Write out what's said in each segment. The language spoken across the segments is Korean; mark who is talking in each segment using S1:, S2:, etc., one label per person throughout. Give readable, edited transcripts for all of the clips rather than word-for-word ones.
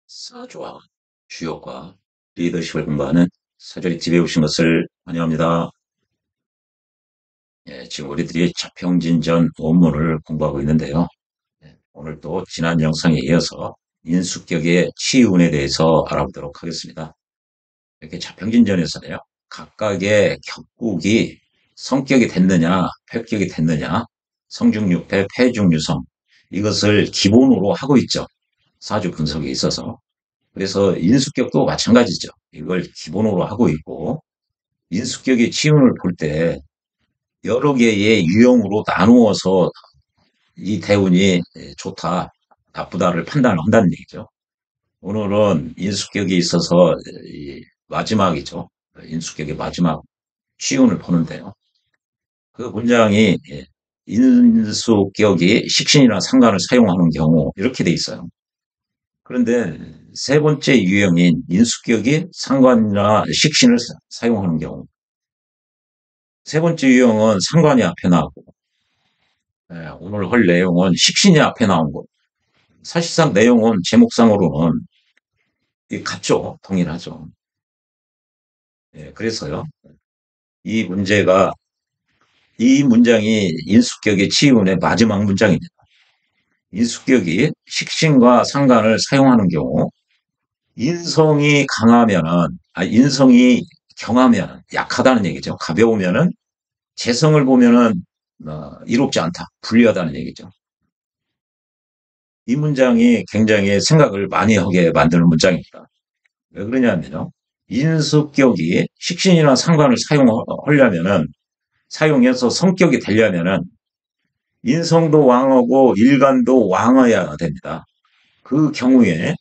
S1: 사주와 주역과 리더십을 공부하는 사주리 TV에 오신 것을 환영합니다. 지금 우리들이 자평진전 원문을 공부하고 있는데요. 오늘 또 지난 영상에 이어서 인수격의 치운에 대해서 알아보도록 하겠습니다. 이렇게 자평진전에서는요, 각각의 격국이 성격이 됐느냐, 폐격이 됐느냐, 성중유패, 폐중유성, 이것을 기본으로 하고 있죠. 사주 분석에 있어서. 그래서 인수격도 마찬가지죠. 이걸 기본으로 하고 있고, 인수격의 치운을 볼 때 여러 개의 유형으로 나누어서 이 대운이 좋다, 나쁘다를 판단을 한다는 얘기죠. 오늘은 인수격에 있어서 마지막이죠. 인수격의 마지막 치운을 보는데요. 그 문장이 인수격이 식신이나 상관을 사용하는 경우 이렇게 돼 있어요. 그런데 세 번째 유형인 인수격이 상관이나 식신을 사용하는 경우. 세 번째 유형은 상관이 앞에 나오고, 오늘 할 내용은 식신이 앞에 나온 것. 사실상 내용은 제목상으로는 같죠. 동일하죠. 그래서요. 이 문제가, 이 문장이 인수격의 치운의 마지막 문장입니다. 인수격이 식신과 상관을 사용하는 경우, 인성이 강하면은, 인성이 경하면 약하다는 얘기죠. 가벼우면은 재성을 보면은 이롭지 않다, 불리하다는 얘기죠. 이 문장이 굉장히 생각을 많이 하게 만드는 문장입니다. 왜 그러냐면요. 인수격이 식신이나 상관을 사용하려면은, 사용해서 성격이 되려면은 인성도 왕하고 일간도 왕해야 됩니다. 그 경우에,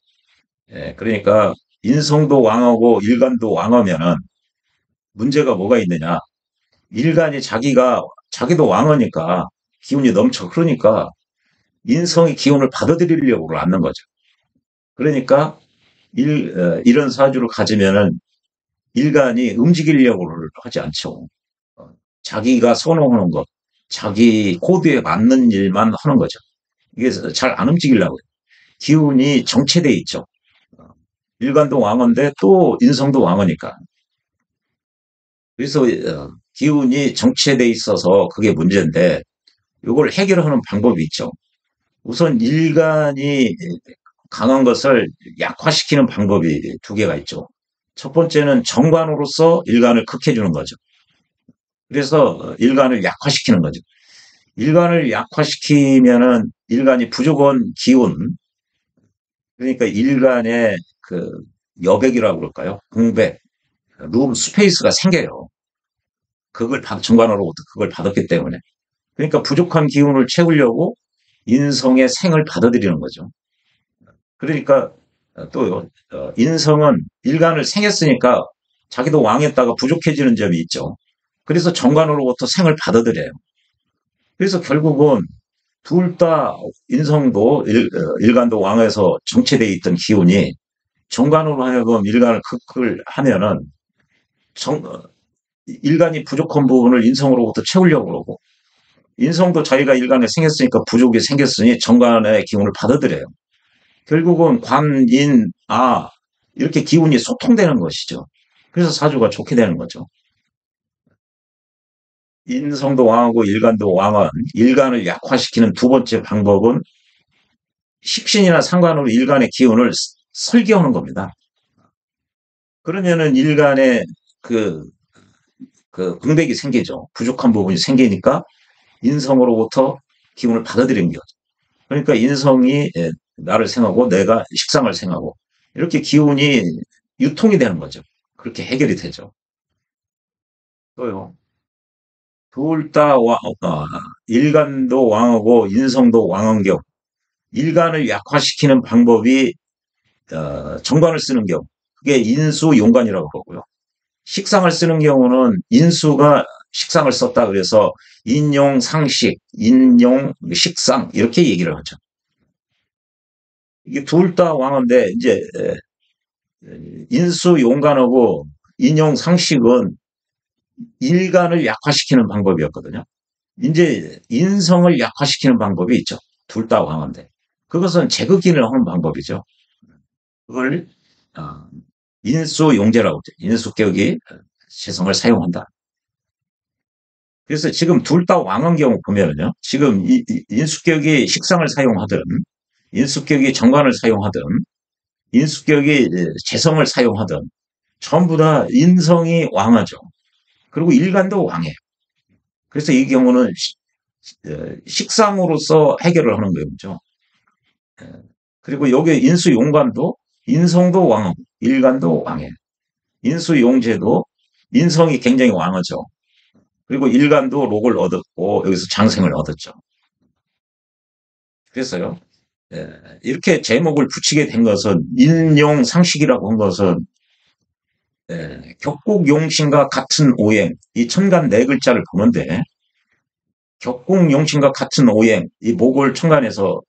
S1: 그러니까 인성도 왕하고 일간도 왕하면은 문제가 뭐가 있느냐. 일간이 자기도 왕하니까 기운이 넘쳐 흐르니까 인성의 기운을 받아들이려고 하는 거죠. 그러니까 이런 사주를 가지면은 일간이 움직이려고 하지 않죠. 어, 자기가 선호하는 것, 자기 코드에 맞는 일만 하는 거죠. 이게 잘 안 움직이려고요. 기운이 정체돼 있죠. 어, 일간도 왕인데 또 인성도 왕이니까. 그래서 기운이 정체돼 있어서 그게 문제인데 이걸 해결하는 방법이 있죠. 우선 일간이 강한 것을 약화시키는 방법이 두 개가 있죠. 첫 번째는 정관으로서 일간을 극해주는 거죠. 그래서 일간을 약화시키는 거죠. 일간을 약화시키면은 일간이 부족한 기운, 그러니까 일간의 그 여백이라고 그럴까요? 공백, 룸 스페이스가 생겨요. 정관으로부터 그걸 받았기 때문에. 그러니까 부족한 기운을 채우려고 인성의 생을 받아들이는 거죠. 그러니까 또 인성은 일간을 생겼으니까 자기도 왕했다가 부족해지는 점이 있죠. 그래서 정관으로부터 생을 받아들여요. 그래서 결국은 둘 다 인성도 일간도 왕에서 정체되어 있던 기운이 정관으로 하여금 일간을 극을 하면은 일간이 부족한 부분을 인성으로부터 채우려고 그러고, 인성도 자기가 일간에 생겼으니까 부족이 생겼으니 정관의 기운을 받아들여요. 결국은 관, 인, 아, 이렇게 기운이 소통되는 것이죠. 그래서 사주가 좋게 되는 거죠. 인성도 왕하고 일간도 왕은 일간을 약화시키는 두 번째 방법은 식신이나 상관으로 일간의 기운을 설계하는 겁니다. 그러면은 일간에 그, 그 공백이 생기죠. 부족한 부분이 생기니까 인성으로부터 기운을 받아들이는 거죠. 그러니까 인성이 나를 생하고 내가 식상을 생하고 이렇게 기운이 유통이 되는 거죠. 그렇게 해결이 되죠. 또요. 둘 다 일간도 왕하고 인성도 왕한 경우, 일간을 약화시키는 방법이 정관을 쓰는 경우, 그게 인수용관이라고 그러고요. 식상을 쓰는 경우는 인수가 식상을 썼다 그래서 인용 상식, 인용 식상 이렇게 얘기를 하죠. 이게 둘 다 왕인데 이제 인수용관하고 인용 상식은 일간을 약화시키는 방법이었거든요. 이제 인성을 약화시키는 방법이 있죠. 둘 다 왕인데 그것은 제극인을 하는 방법이죠. 그걸 어, 인수용제라고 하죠. 인수격이 재성을 사용한다. 그래서 지금 둘 다 왕한 경우 보면은요. 지금 인수격이 식상을 사용하든 인수격이 정관을 사용하든 인수격이 재성을 사용하든 전부 다 인성이 왕하죠. 그리고 일간도 왕해요. 그래서 이 경우는 식상으로서 해결을 하는 거죠. 그리고 여기 인수용관도 인성도 왕하고 일간도 왕해요. 인수용제도 인성이 굉장히 왕하죠. 그리고 일간도 록을 얻었고 여기서 장생을 얻었죠. 그래서요. 이렇게 제목을 붙이게 된 것은 인용상식이라고 한 것은 격국용신과 같은 오행 이 천간 네 글자를 보는데 격국용신과 같은 오행 이 목을 천간에서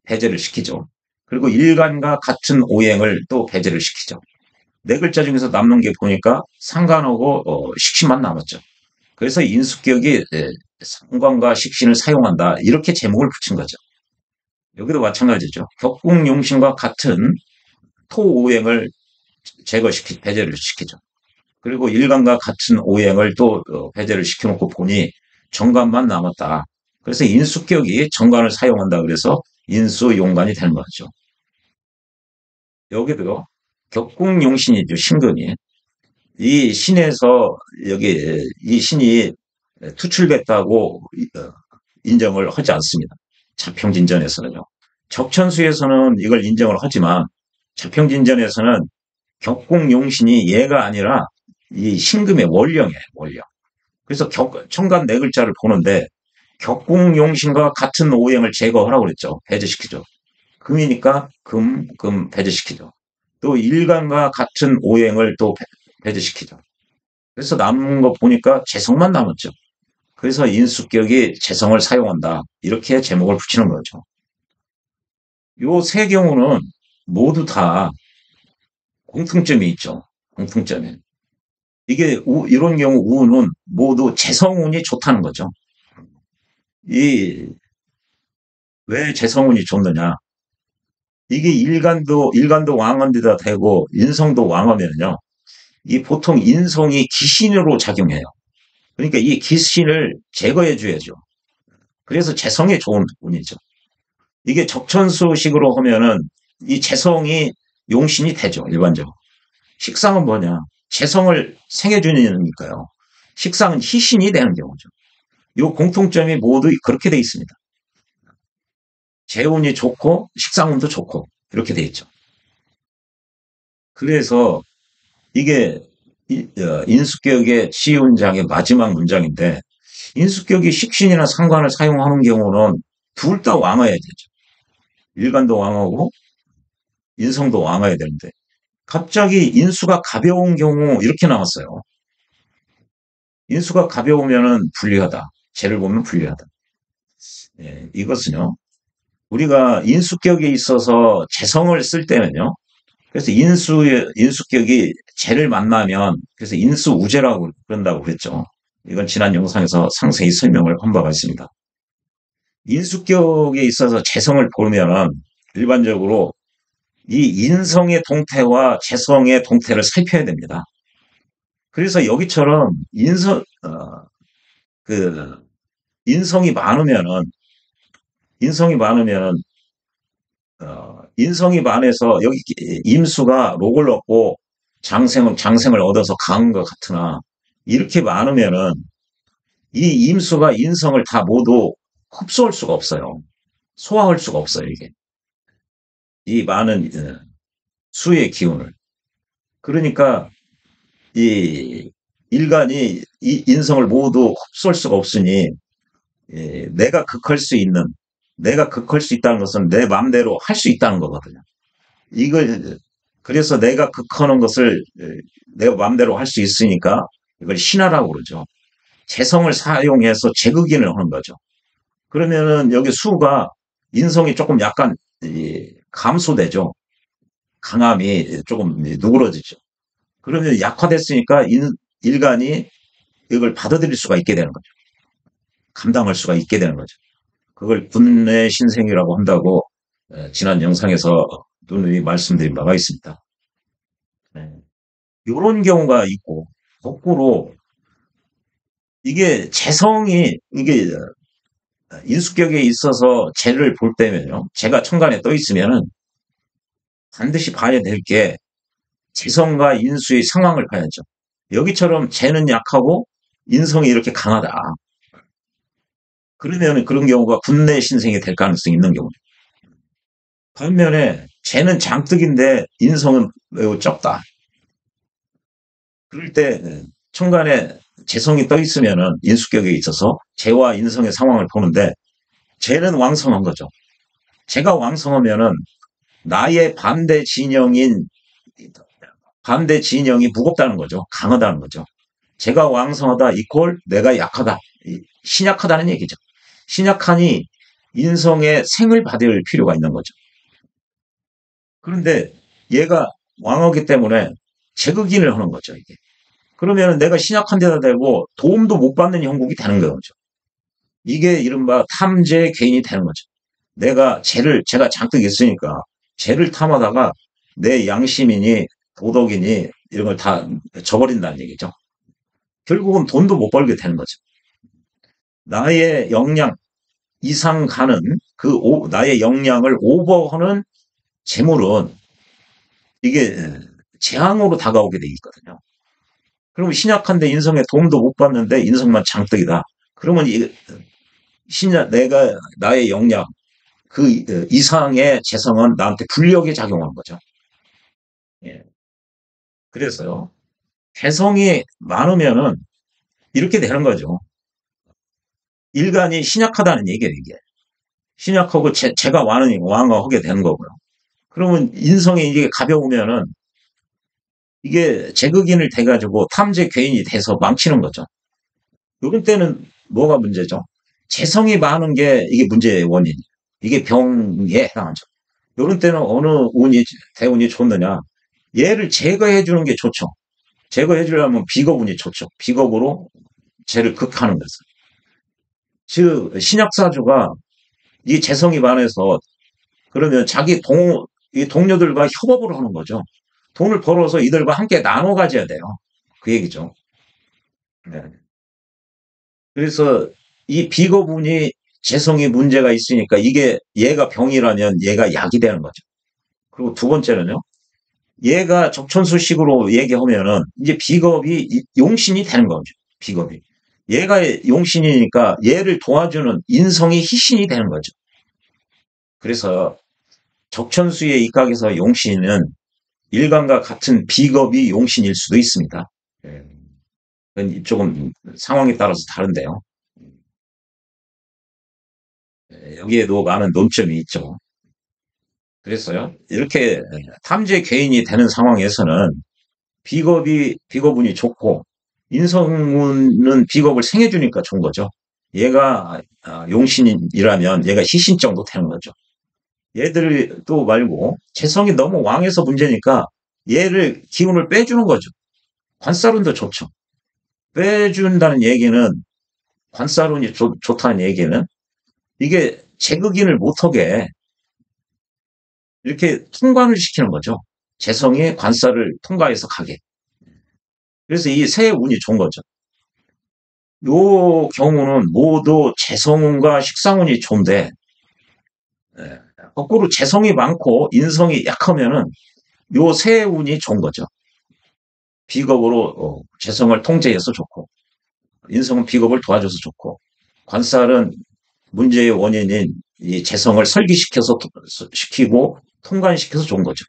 S1: 배제를 시키죠. 그리고 일간과 같은 오행을 또 배제를 시키죠. 네 글자 중에서 남는 게 보니까 상관하고 식신만 남았죠. 그래서 인수격이 상관과 식신을 사용한다. 이렇게 제목을 붙인 거죠. 여기도 마찬가지죠. 격국용신과 같은 토오행을 배제를 시키죠. 그리고 일간과 같은 오행을 또 배제를 시켜놓고 보니 정관만 남았다. 그래서 인수격이 정관을 사용한다. 그래서 인수용관이 되는 거죠. 여기도 격국용신이죠. 신근이. 이 신에서 여기 이 신이 투출됐다고 인정을 하지 않습니다. 자평진전에서는요. 적천수에서는 이걸 인정을 하지만 자평진전에서는 격공용신이 얘가 아니라 이 신금의 원령이에요. 원령. 그래서 천간 네 글자를 보는데 격공용신과 같은 오행을 제거하라고 그랬죠. 배제시키죠. 금이니까 금 배제시키죠. 또 일간과 같은 오행을 또 배제시키죠. 그래서 남은 거 보니까 재성만 남았죠. 그래서 인수격이 재성을 사용한다. 이렇게 제목을 붙이는 거죠. 요 세 경우는 모두 다 공통점이 있죠. 공통점이. 이게 이런 경우 우는 모두 재성운이 좋다는 거죠. 왜 재성운이 좋느냐? 이게 일간도 왕언데다 되고 인성도 왕하면요. 이 보통 인성이 기신으로 작용해요. 그러니까 이 기신을 제거해 줘야죠. 그래서 재성에 좋은 운이죠. 이게 적천수식으로 하면은 이 재성이 용신이 되죠. 일반적으로. 식상은 뭐냐? 재성을 생해주니까요. 식상은 희신이 되는 경우죠. 이 공통점이 모두 그렇게 돼 있습니다. 재운이 좋고 식상운도 좋고 이렇게 돼 있죠. 그래서 이게 인수격의 시운장의 마지막 문장인데 인수격이 식신이나 상관을 사용하는 경우는 둘 다 왕해야 되죠. 일간도 왕하고 인성도 왕해야 되는데 갑자기 인수가 가벼운 경우 이렇게 나왔어요. 인수가 가벼우면은 불리하다. 죄를 보면 불리하다. 이것은요. 우리가 인수격에 있어서 재성을 쓸 때는요. 그래서 인수격이 죄를 만나면 그래서 인수우죄라고 그런다고 그랬죠. 이건 지난 영상에서 상세히 설명을 한 바가 있습니다. 인수격에 있어서 재성을 보면은 일반적으로 이 인성의 동태와 재성의 동태를 살펴야 됩니다. 그래서 여기처럼 그, 인성이 많으면은, 인성이 많으면은, 인성이 많아서 여기 임수가 록을 얻고 장생을 얻어서 강한 것 같으나, 이렇게 많으면은, 이 임수가 인성을 다 모두 흡수할 수가 없어요. 소화할 수가 없어요, 이게. 이 많은 수의 기운을. 그러니까, 이 일간이 이 인성을 모두 흡수할 수가 없으니 내가 극할 수 있다는 것은 내 마음대로 할 수 있다는 거거든요. 이걸 그래서 내가 극하는 것을 내가 마음대로 할 수 있으니까 이걸 신화라고 그러죠. 재성을 사용해서 재극인을 하는 거죠. 그러면은 여기 수가 인성이 조금 약간 감소되죠. 강함이 조금 누그러지죠. 그러면 약화됐으니까 일간이 이걸 받아들일 수가 있게 되는 거죠. 감당할 수가 있게 되는 거죠. 그걸 분내 신생이라고 한다고 지난 영상에서 누누이 말씀드린 바가 있습니다. 네. 이런 경우가 있고, 거꾸로 이게 재성이 이게 인수격에 있어서 재를 볼 때면요, 재가 천간에 떠 있으면은 반드시 봐야 될 게 재성과 인수의 상황을 봐야죠. 여기처럼 재는 약하고 인성이 이렇게 강하다. 그러면 그런 경우가 군내 신생이 될 가능성이 있는 경우죠. 반면에 재는 장득인데 인성은 매우 적다. 그럴 때 천간에 재성이 떠 있으면은 인수격에 있어서 재와 인성의 상황을 보는데 재는 왕성한 거죠. 재가 왕성하면은 나의 반대 진영이 무겁다는 거죠. 강하다는 거죠. 재가 왕성하다 이퀄 내가 약하다. 신약하다는 얘기죠. 신약하니 인성의 생을 받을 필요가 있는 거죠. 그런데 얘가 왕하기 때문에 재극인을 하는 거죠, 이게. 그러면 내가 신약한 데다 대고 도움도 못 받는 형국이 되는 거죠. 이게 이른바 탐재 개인이 되는 거죠. 제가 잔뜩 있으니까 죄를 탐하다가 내 양심이니 도덕이니 이런 걸 다 저버린다는 얘기죠. 결국은 돈도 못 벌게 되는 거죠. 나의 역량 이상 가는 나의 역량을 오버하는 재물은 이게 재앙으로 다가오게 돼 있거든요. 그러면 신약한데 인성에 도움도 못 받는데 인성만 장떡이다. 그러면 내가 나의 역량 그 이상의 재성은 나한테 불리하게 작용하는 거죠. 예. 그래서요. 개성이 많으면은 이렇게 되는 거죠. 일간이 신약하다는 얘기예요, 이게. 신약하고 제가 왕하게 되는 거고요. 그러면 인성이 이게 가벼우면은 이게 제극인을 돼가지고 탐재 괴인이 돼서 망치는 거죠. 요런 때는 뭐가 문제죠? 재성이 많은 게 이게 문제의 원인. 이게 병에 해당하죠. 요런 때는 어느 대운이 좋느냐. 얘를 제거해 주는 게 좋죠. 제거해 주려면 비겁운이 좋죠. 비겁으로 죄를 극하는 거죠. 즉 신약사주가 이 재성이 많아서 그러면 이 동료들과 협업을 하는 거죠. 돈을 벌어서 이들과 함께 나눠 가져야 돼요. 그 얘기죠. 네. 그래서 이 비거분이 재성이 문제가 있으니까 이게 얘가 병이라면 얘가 약이 되는 거죠. 그리고 두 번째는요. 얘가 적천수식으로 얘기하면은 이제 비겁이 용신이 되는 거죠. 비겁이. 얘가 용신이니까 얘를 도와주는 인성이 희신이 되는 거죠. 그래서 적천수의 입각에서 용신은 일간과 같은 비겁이 용신일 수도 있습니다. 조금 상황에 따라서 다른데요. 여기에도 많은 논점이 있죠. 그래서요, 이렇게 탐재 개인이 되는 상황에서는 비겁운이 좋고, 인성운은 비겁을 생해주니까 좋은 거죠. 얘가 용신이라면 얘가 희신 정도 되는 거죠. 얘들도 말고 재성이 너무 왕해서 문제니까 얘를 기운을 빼주는 거죠. 관살운도 좋죠. 빼준다는 얘기는 관살운이 좋다는 얘기는 이게 제극인을 못하게 이렇게 통관을 시키는 거죠. 재성이 관살을 통과해서 가게. 그래서 이 세 운이 좋은 거죠. 요 경우는 모두 재성운과 식상운이 좋은데 거꾸로 재성이 많고 인성이 약하면은 요 세 운이 좋은 거죠. 비겁으로 재성을 통제해서 좋고 인성은 비겁을 도와줘서 좋고 관살은 문제의 원인인 이 재성을 시키고 통관시켜서 좋은 거죠.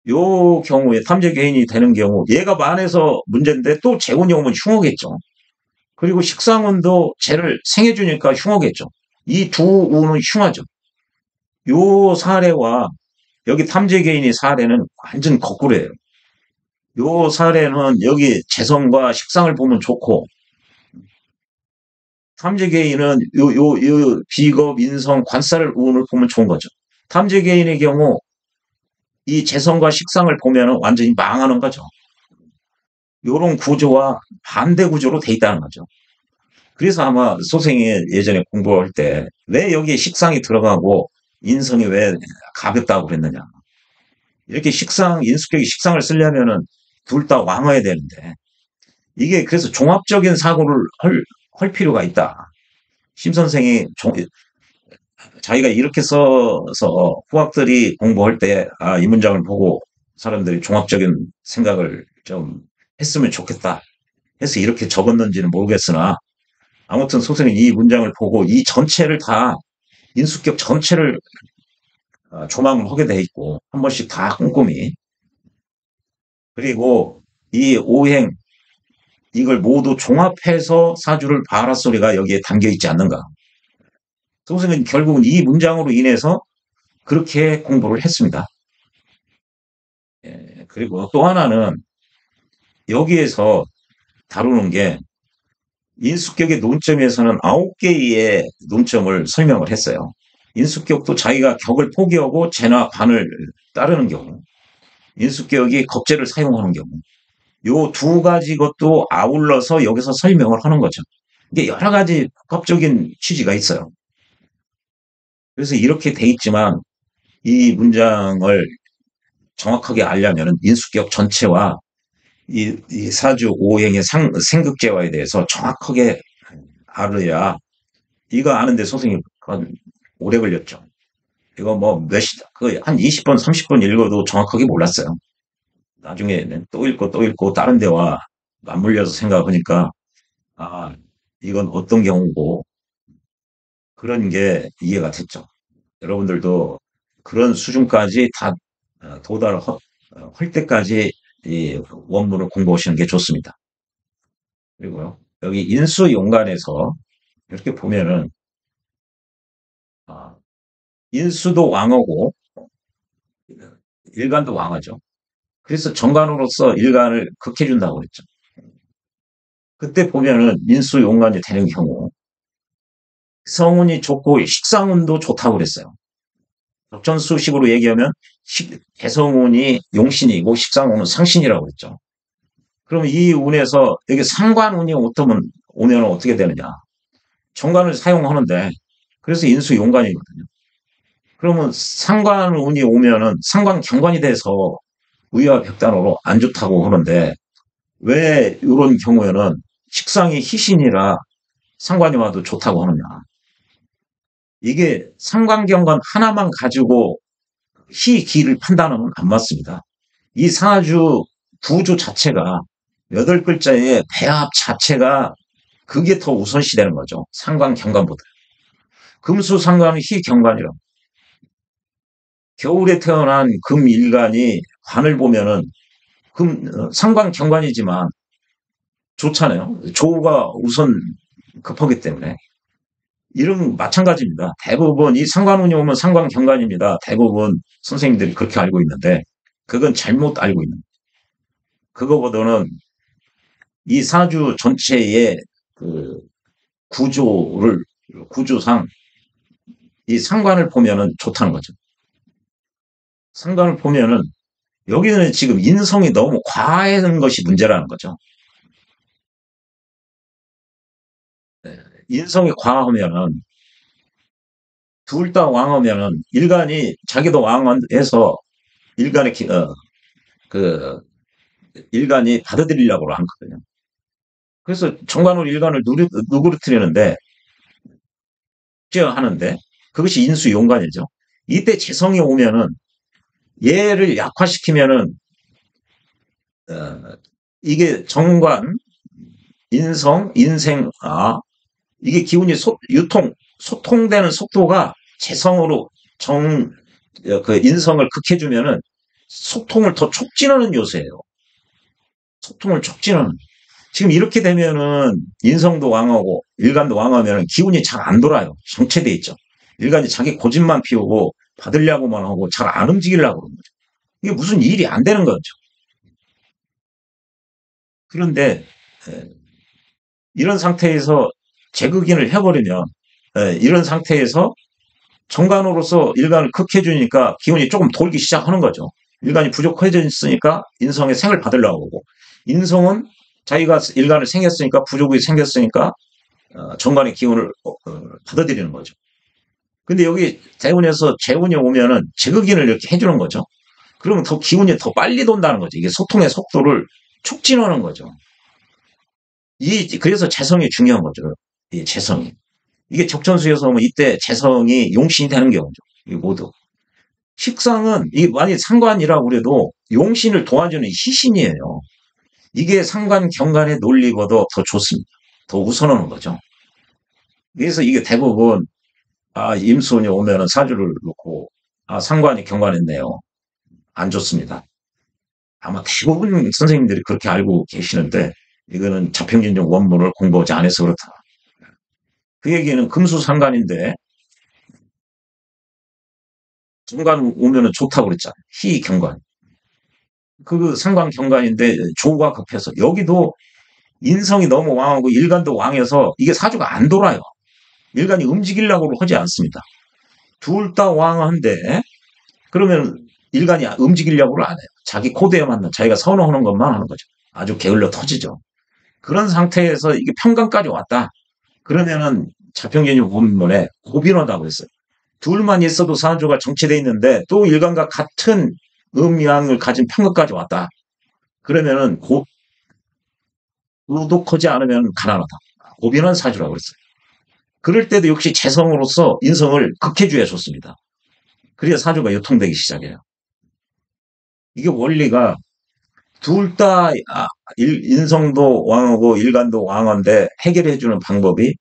S1: 요 경우에 탐재 개인이 되는 경우 얘가 만에서 문제인데 또 재운이 오면 흉하겠죠. 그리고 식상운도 재를 생해주니까 흉하겠죠. 이 두 운은 흉하죠. 요 사례와 여기 탐재 개인의 사례는 완전 거꾸로예요. 요 사례는 여기 재성과 식상을 보면 좋고 탐재 개인은 요 비겁, 인성, 관살 운을 보면 좋은 거죠. 탐재 개인의 경우 이 재성과 식상을 보면 완전히 망하는 거죠. 요런 구조와 반대 구조로 돼 있다는 거죠. 그래서 아마 소생이 예전에 공부할 때 왜 여기에 식상이 들어가고 인성이 왜 가볍다고 그랬느냐. 이렇게 인수격이 식상을 쓰려면은 둘 다 왕어야 되는데, 이게 그래서 종합적인 사고를 할 필요가 있다. 심 선생이 자기가 이렇게 써서 후학들이 공부할 때, 아, 이 문장을 보고 사람들이 종합적인 생각을 좀 했으면 좋겠다 해서 이렇게 적었는지는 모르겠으나, 아무튼 소설은 이 문장을 보고 이 전체를 다, 인수격 전체를 조망을 하게 돼 있고, 한 번씩 다 꼼꼼히. 그리고 이 오행, 이걸 모두 종합해서 사주를 봐라 소리가 여기에 담겨 있지 않는가. 소설은 결국은 이 문장으로 인해서 그렇게 공부를 했습니다. 예, 그리고 또 하나는 여기에서 다루는 게 인수격의 논점에서는 9개의 논점을 설명을 했어요. 인수격도 자기가 격을 포기하고 재나 반을 따르는 경우, 인수격이 겁재를 사용하는 경우, 요 두 가지 것도 아울러서 여기서 설명을 하는 거죠. 이게 여러 가지 복합적인 취지가 있어요. 그래서 이렇게 돼 있지만 이 문장을 정확하게 알려면 인수격 전체와 이 사주 오행의 생극재화에 대해서 정확하게 알아야, 이거 아는데 선생님 오래 걸렸죠. 이거 뭐 한 20번, 30번 읽어도 정확하게 몰랐어요. 나중에는 또 읽고 또 읽고 다른 데와 맞물려서 생각하니까, 아, 이건 어떤 경우고, 그런 게 이해가 됐죠. 여러분들도 그런 수준까지 다 도달할 때까지 이 원문을 공부하시는 게 좋습니다. 그리고요, 여기 인수용간에서 이렇게 보면은, 아, 인수도 왕어고 일간도 왕어죠. 그래서 정관으로서 일간을 극해준다고 그랬죠. 그때 보면은 인수용간이 되는 경우 성운이 좋고 식상운도 좋다고 그랬어요. 적전수식으로 얘기하면 대성운이 용신이고 식상운은 상신이라고 그랬죠. 그럼 이 운에서 여기 상관운이 오면 어떻게 되느냐? 정관을 사용하는데, 그래서 인수용관이거든요. 그러면 상관운이 오면은 상관경관이 돼서 위와 백단으로 안 좋다고 하는데, 왜 이런 경우에는 식상이 희신이라 상관이 와도 좋다고 하느냐? 이게 상관경관 하나만 가지고 희기를 판단하면 안 맞습니다. 이 사주 구조 자체가 8글자의 배합 자체가 그게 더 우선시 되는 거죠. 상관경관보다. 금수상관은 희경관이라. 겨울에 태어난 금일간이 관을 보면은 상관경관이지만 좋잖아요. 조우가 우선 급하기 때문에. 이런 마찬가지입니다. 대부분 이 상관운이 오면 상관경관입니다. 대부분 선생님들이 그렇게 알고 있는데, 그건 잘못 알고 있는. 그거보다는 이 사주 전체의 그 구조상 이 상관을 보면은 좋다는 거죠. 상관을 보면은 여기는 지금 인성이 너무 과한 것이 문제라는 거죠. 인성이 과하면은, 둘 다 왕하면은 일간이 자기도 왕해서 일간의 그 일간이 받아들이려고 하거든요. 그래서 정관으로 일간을 누그러뜨리는데 하는데 그것이 인수용관이죠. 이때 재성이 오면은 얘를 약화시키면은 이게 정관, 인성, 인생, 이게 기운이 소통되는 속도가 재성으로 그 인성을 극해주면은 소통을 더 촉진하는 요소예요. 소통을 촉진하는. 지금 이렇게 되면은 인성도 왕하고 일간도 왕하면은 기운이 잘 안 돌아요. 정체돼 있죠. 일간이 자기 고집만 피우고 받으려고만 하고 잘 안 움직이려고 그러는 거죠. 이게 무슨 일이 안 되는 거죠. 그런데 이런 상태에서 재극인을 해버리면, 이런 상태에서 정관으로서 일간을 극해주니까 기운이 조금 돌기 시작하는 거죠. 일간이 부족해져 있으니까 인성의 생을 받으려고 하고, 인성은 자기가 일간을 생겼으니까, 부족이 생겼으니까 정관의 기운을 받아들이는 거죠. 근데 여기 대운에서 재운이 오면은 제극인을 이렇게 해주는 거죠. 그러면 더 기운이 더 빨리 돈다는 거죠. 이게 소통의 속도를 촉진하는 거죠. 그래서 재성이 중요한 거죠. 이 재성이. 이게 적천수에서 오면 이때 재성이 용신이 되는 경우죠. 이 모두. 식상은 이 만약 상관이라고 그래도 용신을 도와주는 희신이에요. 이게 상관 경관의 논리보다 더 좋습니다. 더 우선하는 거죠. 그래서 이게 대부분 임수운이 오면은 사주를 놓고 상관이 경관했네요. 안 좋습니다. 아마 대부분 선생님들이 그렇게 알고 계시는데 이거는 자평진정 원문을 공부하지 않아서 그렇다. 그 얘기는 금수상관인데 경관 오면은 좋다고 그랬잖아요. 희경관. 그 상관 경관인데 조가 급해서 여기도 인성이 너무 왕하고 일간도 왕해서 이게 사주가 안 돌아요. 일간이 움직이려고 하지 않습니다. 둘 다 왕한데 그러면 일간이 움직이려고 안 해요. 자기 코드에 맞는 자기가 선호하는 것만 하는 거죠. 아주 게을러 터지죠. 그런 상태에서 이게 평강까지 왔다. 그러면은 자평전유 본문에 고빈하다고 했어요. 둘만 있어도 사주가 정체되어 있는데 또 일간과 같은 음양을 가진 평강까지 왔다. 그러면은 구독하지 않으면 가난하다. 고빈한 사주라고 그랬어요. 그럴 때도 역시 재성으로서 인성을 극해주어 줬습니다. 그래야 사주가 유통되기 시작해요. 이게 원리가 둘 다 인성도 왕하고 일간도 왕한데 해결해주는 방법이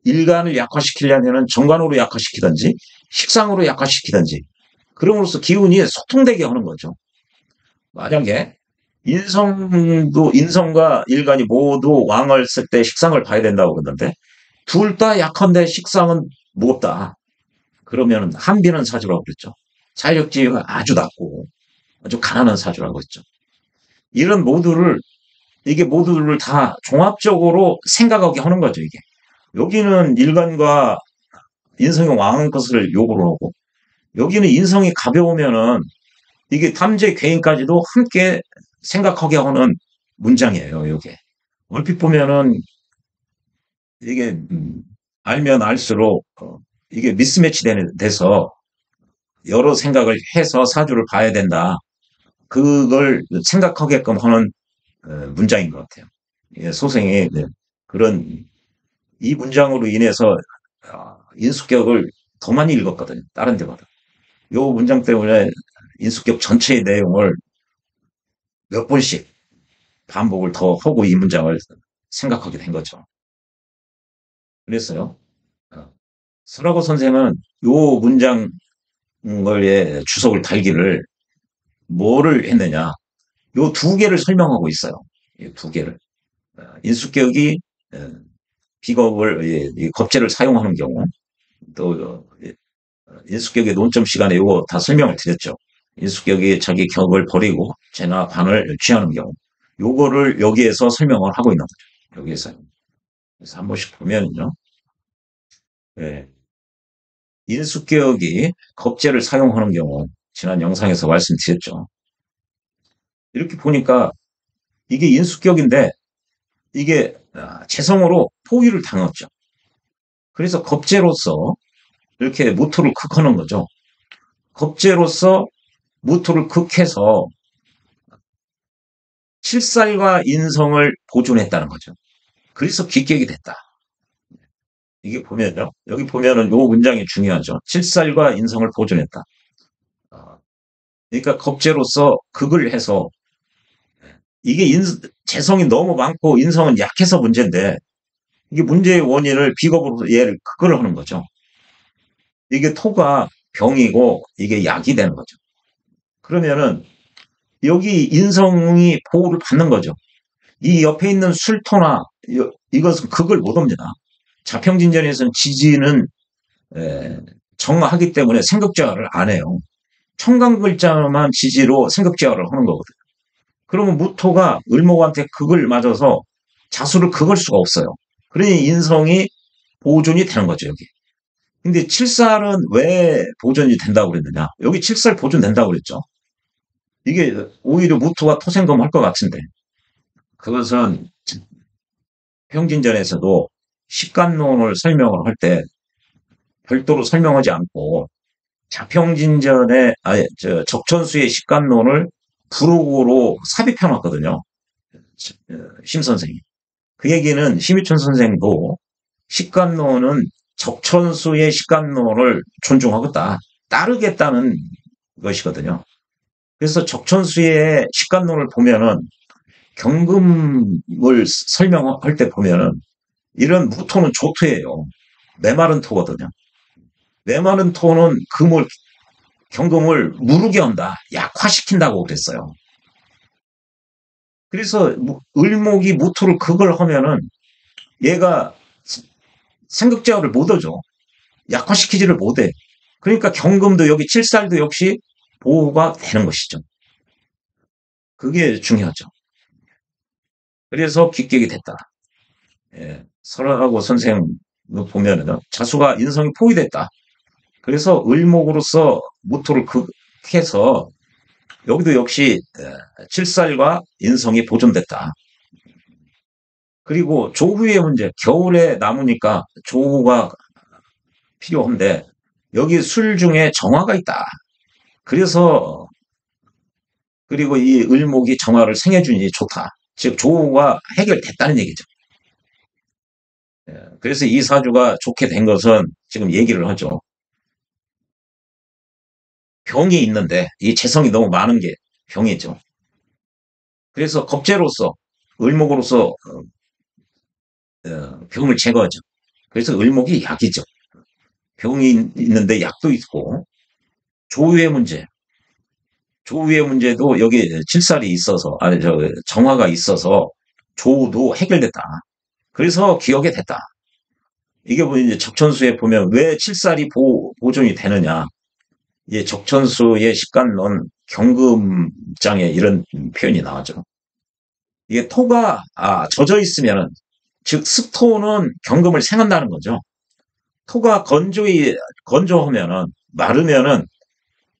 S1: 일간을 약화시키려면 정관으로 약화시키든지 식상으로 약화시키든지 그럼으로써 기운이 소통되게 하는 거죠. 만약에 인성과 일간이 모두 왕을 쓸 때 식상을 봐야 된다고 그러는데 둘 다 약한데 식상은 무겁다. 그러면 한비는 사주라고 그랬죠. 자력지위가 아주 낮고 아주 가난한 사주라고 했죠. 이런 모두를 다 종합적으로 생각하게 하는 거죠, 이게. 여기는 일간과 인성이 왕한 것을 요구를 하고, 여기는 인성이 가벼우면은 이게 탐재 개인까지도 함께 생각하게 하는 문장이에요, 이게. 얼핏 보면은 이게, 알면 알수록, 이게 미스매치 돼서 여러 생각을 해서 사주를 봐야 된다. 그걸 생각하게끔 하는 문장인 것 같아요. 예, 소생이 그런 이 문장으로 인해서 인수격을 더 많이 읽었거든요. 다른 데보다. 이 문장 때문에 인수격 전체의 내용을 몇 번씩 반복을 더 하고 이 문장을 생각하게 된 거죠. 그랬어요. 설하고 선생은 이 문장의 주석을 달기를 뭐를 했느냐. 요 두 개를 설명하고 있어요. 두 개를. 인수격이 비겁을 겁재를 사용하는 경우 또 인수격의 논점 시간에 이거 다 설명을 드렸죠. 인수격이 자기 격을 버리고 재나 반을 취하는 경우 요거를 여기에서 설명을 하고 있는 거죠. 여기에서. 그래서 한 번씩 보면요. 예, 인수격이 겁재를 사용하는 경우 지난 영상에서 말씀드렸죠. 이렇게 보니까 이게 인수격인데 이게 재성으로 포위를 당했죠. 그래서 겁재로서 이렇게 무토를 극하는 거죠. 겁재로서 무토를 극해서 칠살과 인성을 보존했다는 거죠. 그래서 기격이 됐다. 이게 보면요. 여기 보면은 요 문장이 중요하죠. 칠살과 인성을 보존했다. 그러니까 겁재로서 극을 해서 이게 재성이 너무 많고 인성은 약해서 문제인데 이게 문제의 원인을 비겁으로 얘를 극을 하는 거죠. 이게 토가 병이고 이게 약이 되는 거죠. 그러면은 여기 인성이 보호를 받는 거죠. 이 옆에 있는 술토나 이것은 극을 못 옵니다. 자평진전에서는 지지는 정하기 때문에 생극제화를 안 해요. 청강글자만 지지로 생극제화를 하는 거거든요. 그러면 무토가 을목한테 극을 맞아서 자수를 극을 수가 없어요. 그러니 인성이 보존이 되는 거죠, 여기. 근데 칠살은 왜 보존이 된다고 그랬느냐? 여기 칠살 보존된다고 그랬죠. 이게 오히려 무토가 토생검 할 것 같은데. 그것은 평진전에서도 식간론을 설명을 할 때 별도로 설명하지 않고 자평진전의 적천수의 식간론을 부록으로 삽입해놨거든요. 심 선생이. 그 얘기는 심희춘 선생도 식간론은 적천수의 식간론을 존중하겠다, 따르겠다는 것이거든요. 그래서 적천수의 식간론을 보면은 경금을 설명할 때 보면은 이런 무토는 조토예요. 메마른 토거든요. 메마른 토는 경금을 무르게 한다, 약화시킨다고 그랬어요. 그래서 을목이 무토를 그걸 하면은 얘가 생극제어를 못 하죠. 약화시키지를 못해. 그러니까 경금도 여기 칠살도 역시 보호가 되는 것이죠. 그게 중요하죠. 그래서 기격이 됐다. 예, 설하고 선생 보면은 자수가 인성이 포위됐다. 그래서 을목으로서 무토를 극해서 여기도 역시 칠살과 인성이 보존됐다. 그리고 조후의 문제, 겨울에 남으니까 조후가 필요한데 여기 술 중에 정화가 있다. 그래서 그리고 이 을목이 정화를 생해주니 좋다. 즉 조후가 해결됐다는 얘기죠. 그래서 이 사주가 좋게 된 것은 지금 얘기를 하죠. 병이 있는데 이 재성이 너무 많은 게 병이죠. 그래서 겁재로서 을목으로서 병을 제거하죠. 그래서 을목이 약이죠. 병이 있는데 약도 있고 조후의 문제, 조후의 문제도 여기 칠살이 있어서 아니 저 정화가 있어서 조후도 해결됐다. 그래서 기억이 됐다. 이게 뭐 이제 적천수에 보면 왜 칠살이 보존이 되느냐? 이 적천수의 식간론 경금장에 이런 표현이 나오죠. 이게 토가 젖어 있으면은 즉 습토는 경금을 생한다는 거죠. 토가 건조하면은 마르면은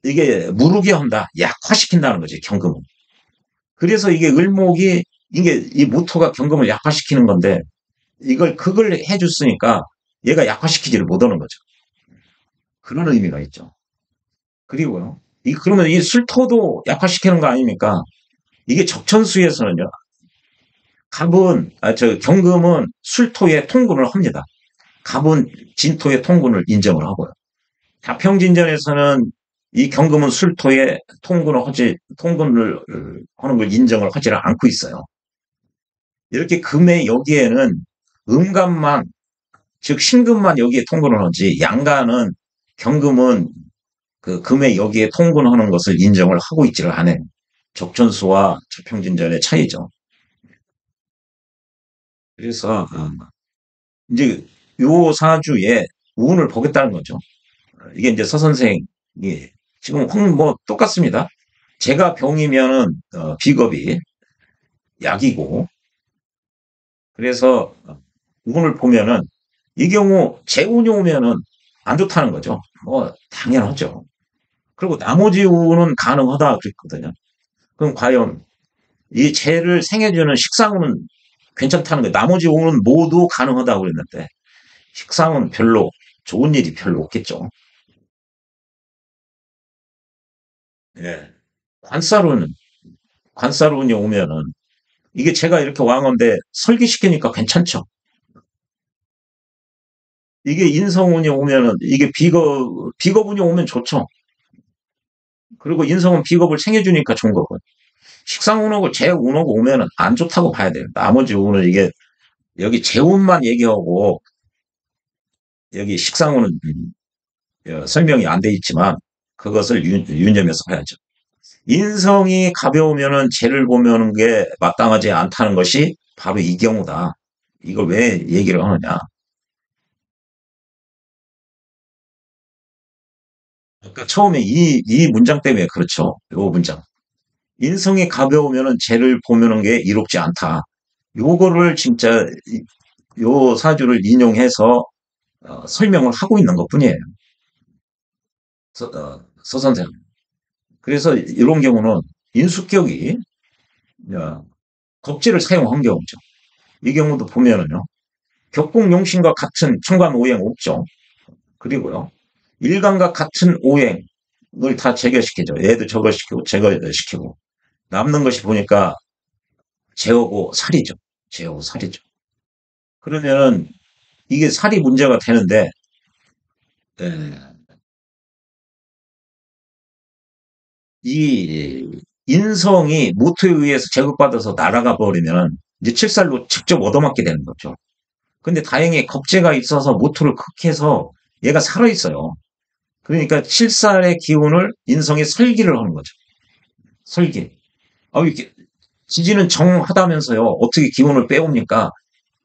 S1: 이게 무르게 한다, 약화시킨다는 거지 경금은. 그래서 이게 을목이 이게 이 무토가 경금을 약화시키는 건데 그걸 해줬으니까 얘가 약화시키지를 못하는 거죠. 그런 의미가 있죠. 그리고요. 그러면 이 술토도 약화시키는 거 아닙니까? 이게 적천수에서는요. 경금은 술토의 통군을 합니다. 갑은 진토의 통군을 인정을 하고요. 자평진전에서는 이 경금은 술토의 통군을 하는 걸 인정을 하지 않고 있어요. 이렇게 금의 여기에는 음간만, 즉 신금만 여기에 통군을 하지 양간은 경금은 그 금의 여기에 통군하는 것을 인정을 하고 있지를 않아요. 적천수와 자평진전의 차이죠. 그래서 이제 요 사주에 운을 보겠다는 거죠. 이게 이제 서 선생이 지금 뭐 똑같습니다. 제가 병이면은 비겁이 약이고 그래서 운을 보면은 이 경우 재운이 오면은 안 좋다는 거죠. 뭐 당연하죠. 그리고 나머지 운은 가능하다 그랬거든요. 그럼 과연 이 재를 생해주는 식상운은 괜찮다는 거예요. 나머지 운은 모두 가능하다고 그랬는데 식상은 별로 좋은 일이 별로 없겠죠. 예. 관사로는 관사론이 오면은 이게 제가 이렇게 왕인데 설계시키니까 괜찮죠. 이게 인성운이 오면은 이게 비겁운이 오면 좋죠. 그리고 인성은 비겁을 챙겨주니까 좋은 거고. 식상운하고 재운하고 오면은 안 좋다고 봐야 돼요. 나머지 운은 이게 여기 재운만 얘기하고 여기 식상운은 설명이 안 돼 있지만 그것을 유념해서 봐야죠. 인성이 가벼우면은 재를 보면은 게 마땅하지 않다는 것이 바로 이 경우다. 이걸 왜 얘기를 하느냐? 그러니까 처음에 이 문장 때문에 그렇죠. 요 문장. 인성이 가벼우면은 쟤를 보면은 게 이롭지 않다. 요거를 진짜 요 사주를 인용해서 설명을 하고 있는 것 뿐이에요. 서 선생. 그래서 이런 경우는 인수격이 겁지를 사용한 경우죠. 이 경우도 보면은요. 격공용신과 같은 천관오행 없죠. 그리고요. 일간과 같은 오행을 다 제거시키죠. 얘도 저거시키고 제거시키고. 남는 것이 보니까 제하고 살이죠. 제하고 살이죠. 그러면은 이게 살이 문제가 되는데 에, 이 인성이 모토에 의해서 제거받아서 날아가 버리면 이제 칠살로 직접 얻어맞게 되는 거죠. 근데 다행히 겁재가 있어서 모토를 극해서 얘가 살아있어요. 그러니까 칠살의 기운을 인성이 설기를 하는 거죠. 설기. 이렇게 지지는 정하다면서요. 어떻게 기운을 빼옵니까?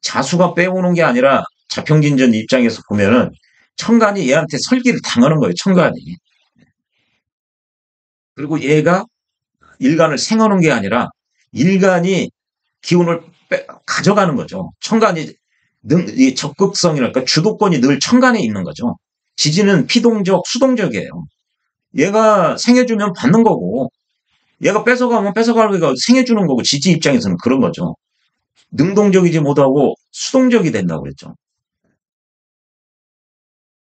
S1: 자수가 빼오는 게 아니라 자평진전 입장에서 보면은 천간이 얘한테 설기를 당하는 거예요. 천간이. 그리고 얘가 일간을 생하는 게 아니라 일간이 기운을 가져가는 거죠. 천간이 이 적극성이랄까 주도권이 늘 천간에 있는 거죠. 지지는 피동적, 수동적이에요. 얘가 생해주면 받는 거고, 얘가 뺏어가면 뺏어가니까 생해주는 거고, 지지 입장에서는 그런 거죠. 능동적이지 못하고 수동적이 된다고 그랬죠.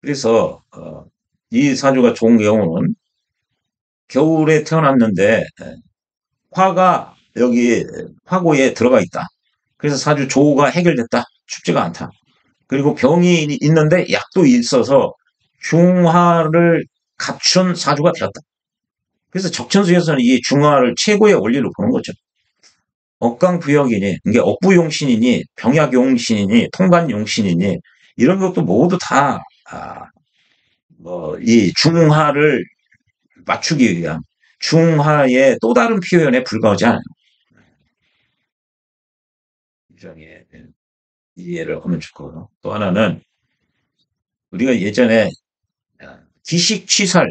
S1: 그래서 이 사주가 좋은 경우는 겨울에 태어났는데 화가 여기 화고에 들어가 있다. 그래서 사주 조가 해결됐다. 춥지가 않다. 그리고 병이 있는데 약도 있어서 중화를 갖춘 사주가 되었다. 그래서 적천수에서는 이 중화를 최고의 원리로 보는 거죠. 억강부역이니, 이게 억부용신이니, 병약용신이니, 통관용신이니, 이런 것도 모두 다, 이 중화를 맞추기 위한 중화의 또 다른 표현에 불과하지 않아요. 일종의 이해를 하면 좋고, 또 하나는 우리가 예전에 기식취살,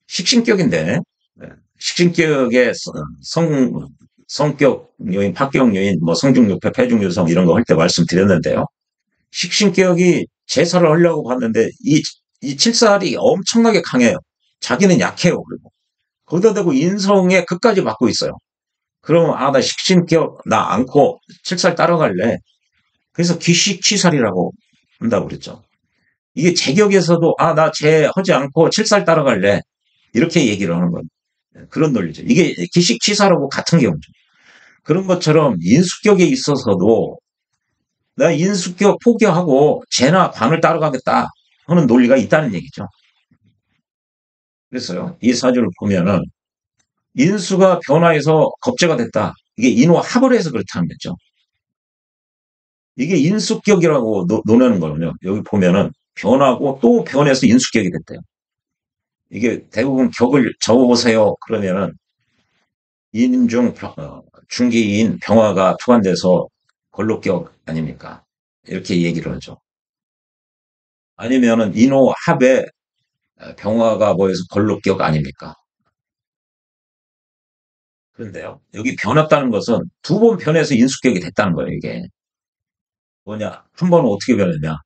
S1: 식신격인데, 식신격의 성격 요인, 합격 요인, 뭐 성중요패, 폐중요성 이런 거 할 때 말씀드렸는데요. 식신격이 제사를 하려고 봤는데 이 칠살이 엄청나게 강해요. 자기는 약해요. 그리고 거기다 대고 인성에 끝까지 맞고 있어요. 그러면 나 식신격 나 않고 칠살 따라갈래. 그래서 기식취살이라고 한다고 그랬죠. 이게 제격에서도 나 제하지 않고 칠살 따라갈래. 이렇게 얘기를 하는 거예요. 그런 논리죠. 이게 기식취살하고 같은 경우죠. 그런 것처럼 인수격에 있어서도 나 인수격 포기하고 재나 관을 따라가겠다 하는 논리가 있다는 얘기죠. 그래서요, 이 사주를 보면은 인수가 변화해서 겁재가 됐다. 이게 인호합을 해서 그렇다는 거죠. 이게 인수격이라고 논하는 거는요. 여기 보면은 변하고 또 변해서 인수격이 됐대요. 이게 대부분 격을 적어보세요. 그러면은 인중 중기인 병화가 투관돼서 걸록격 아닙니까? 이렇게 얘기를 하죠. 아니면은 인호합에 병화가 뭐해서 걸록격 아닙니까? 그런데요. 여기 변했다는 것은 두 번 변해서 인수격이 됐다는 거예요, 이게. 뭐냐? 한 번은 어떻게 변했냐?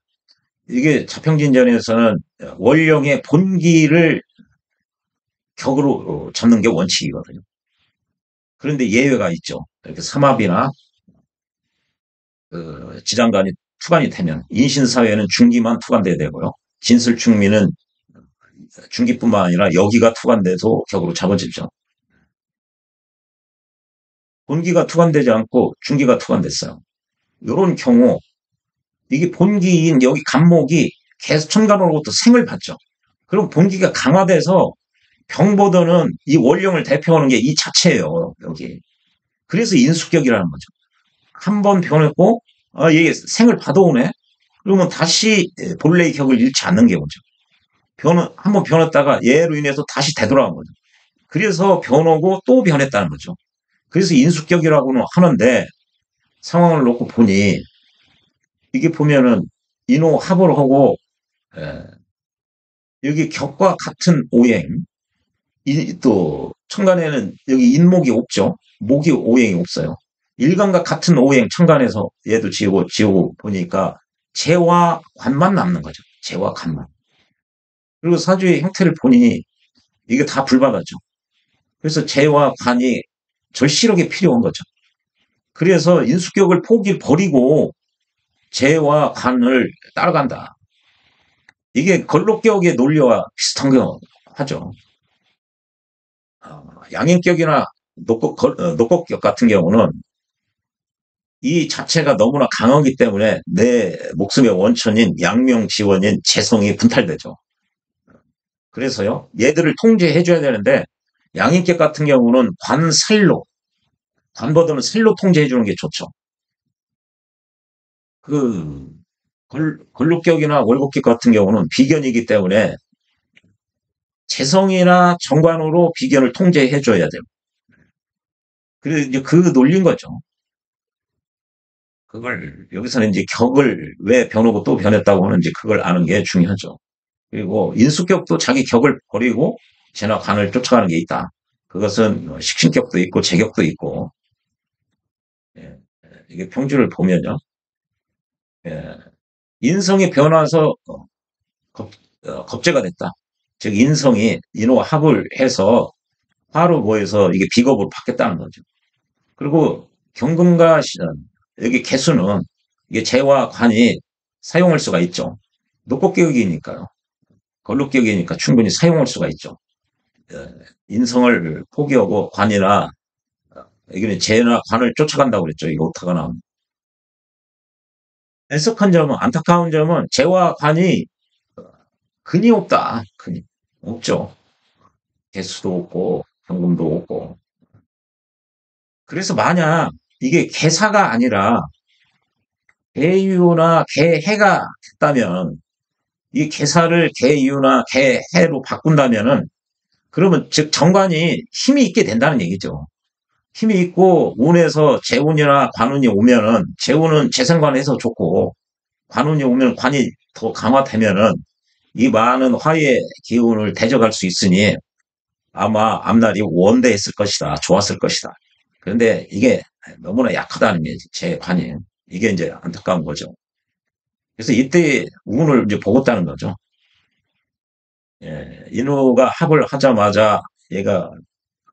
S1: 이게 자평진전에서는 원령의 본기를 격으로 잡는 게 원칙이거든요. 그런데 예외가 있죠. 이렇게 삼합이나 지장간이 투간이 되면 인신사회는 중기만 투간돼야 되고요. 진술충미는 중기뿐만 아니라 여기가 투간돼도 격으로 잡아지죠. 본기가 투간되지 않고 중기가 투간됐어요. 이런 경우 이게 본기인 여기 간목이 계속 천간으로부터 생을 받죠. 그럼 본기가 강화돼서 병보다는 이 원령을 대표하는 게 이 자체예요. 여기. 그래서 인수격이라는 거죠. 한 번 변했고 얘 생을 받아오네. 그러면 다시 본래의 격을 잃지 않는 경우죠. 한번 변했다가 얘로 인해서 다시 되돌아온 거죠. 그래서 변하고 또 변했다는 거죠. 그래서 인수격이라고는 하는데 상황을 놓고 보니 이게 보면은 인호합을 하고 여기 격과 같은 오행 또 천간에는 여기 인목이 없죠. 목이 오행이 없어요. 일간과 같은 오행 천간에서 얘도 지우고 보니까 재와 관만 남는 거죠. 재와 관만. 그리고 사주의 형태를 보니 이게 다 불바다죠. 그래서 재와 관이 절실하게 필요한 거죠. 그래서 인수격을 버리고 재와 관을 따라간다. 이게 걸록격의 논리와 비슷한 거 하죠. 양인격이나 녹곡격 같은 경우는 이 자체가 너무나 강하기 때문에 내 목숨의 원천인 양명지원인 재성이 분탈되죠. 그래서요, 얘들을 통제해줘야 되는데, 양인격 같은 경우는 관살로, 관보다는 살로 통제해주는 게 좋죠. 그, 걸록격이나 월곡격 같은 경우는 비견이기 때문에 재성이나 정관으로 비견을 통제해줘야 돼요. 그리고 이제 그 논리인 거죠. 그걸, 여기서는 이제 격을 왜 변하고 또 변했다고 하는지 그걸 아는 게 중요하죠. 그리고 인수격도 자기 격을 버리고 재나 관을 쫓아가는 게 있다. 그것은 식신격도 있고 제격도 있고, 예, 이게 평주를 보면요. 예, 인성이 변화해서 겁, 겁재가 됐다. 즉 인성이 인호와 합을 해서 화로 모여서 이게 비겁으로 바뀌었다는 거죠. 그리고 경금과 여기 개수는 이게 재와 관이 사용할 수가 있죠. 녹곡격이니까요. 걸록격이니까 충분히 사용할 수가 있죠. 인성을 포기하고 관이나 여기는 재나 관을 쫓아간다고 그랬죠. 이거 오타가 애석한 점은 안타까운 점은 재와 관이 근이 없다. 근이 없죠. 개수도 없고 경금도 없고. 그래서 만약 이게 개사가 아니라 개유나 개해가 됐다면 이 개사를 개유나 개해로 바꾼다면은 그러면 즉 정관이 힘이 있게 된다는 얘기죠. 힘이 있고 운에서 재운이나 관운이 오면은 재운은 재생관에서 좋고 관운이 오면 관이 더 강화되면은 이 많은 화의 기운을 대적할 수 있으니 아마 앞날이 원대했을 것이다. 좋았을 것이다. 그런데 이게 너무나 약하다는 게 제 관이. 이게 이제 안타까운 거죠. 그래서 이때 운을 이제 보겠다는 거죠. 예, 인우가 합을 하자마자 얘가